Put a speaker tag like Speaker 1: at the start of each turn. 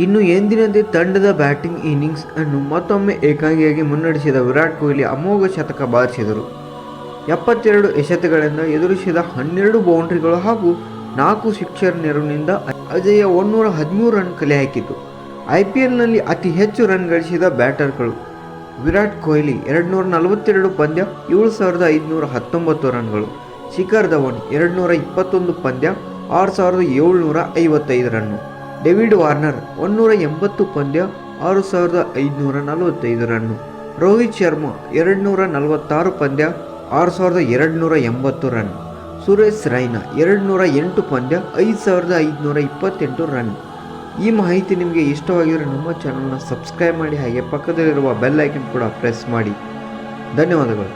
Speaker 1: ಇನ್ನು ಎಂದಿನಂತೆ ತಂಡದ ಬ್ಯಾಟಿಂಗ್ ಇನ್ನಿಂಗ್ಸ್ ಅನ್ನು ಮತ್ತೊಮ್ಮೆ ಏಕಾಂಗಿಯಾಗಿ ಮುನ್ನಡೆಸಿದ ವಿರಾಟ್ ಕೊಹ್ಲಿ ಅಮೋಘ ಶತಕ ಬಾರಿಸಿದರು. 72 ಎಸೆತಗಳಿಂದ ಎದುರಿಸಿದ 12 ಬೌಂಡ್ರಿಗಳು ಹಾಗೂ 4 ಸಿಕ್ಸರ್ ನೆರವಿನಿಂದ ಅಜೇಯ 113 ರನ್ ಕಲೆ ಹಾಕಿತು. ಐಪಿಎಲ್ನಲ್ಲಿ ಅತಿ ಹೆಚ್ಚು ರನ್ ಗಳಿಸಿದ ಬ್ಯಾಟರ್ಗಳು ವಿರಾಟ್ ಕೊಹ್ಲಿ 242 ಪಂದ್ಯ 7519 ರನ್ಗಳು. ಶಿಖರ್ ಧವನ್ 221 ಪಂದ್ಯ 6755 ರನ್ನು. ಡೇವಿಡ್ ವಾರ್ನರ್ 180 ಪಂದ್ಯ 6545 ರನ್ನು. ರೋಹಿತ್ ಶರ್ಮಾ 246 ಪಂದ್ಯ 6280 ರನ್. ಸುರೇಶ್ ರೈನಾ 208 ಪಂದ್ಯ 5528 ರನ್. ಈ ಮಾಹಿತಿ ನಿಮಗೆ ಇಷ್ಟವಾಗಿದ್ದರೆ ನಮ್ಮ ಚಾನಲ್ನ ಸಬ್ಸ್ಕ್ರೈಬ್ ಮಾಡಿ, ಹಾಗೆ ಪಕ್ಕದಲ್ಲಿರುವ ಬೆಲ್ ಐಕನ್ ಕೂಡ ಪ್ರೆಸ್ ಮಾಡಿ. ಧನ್ಯವಾದಗಳು.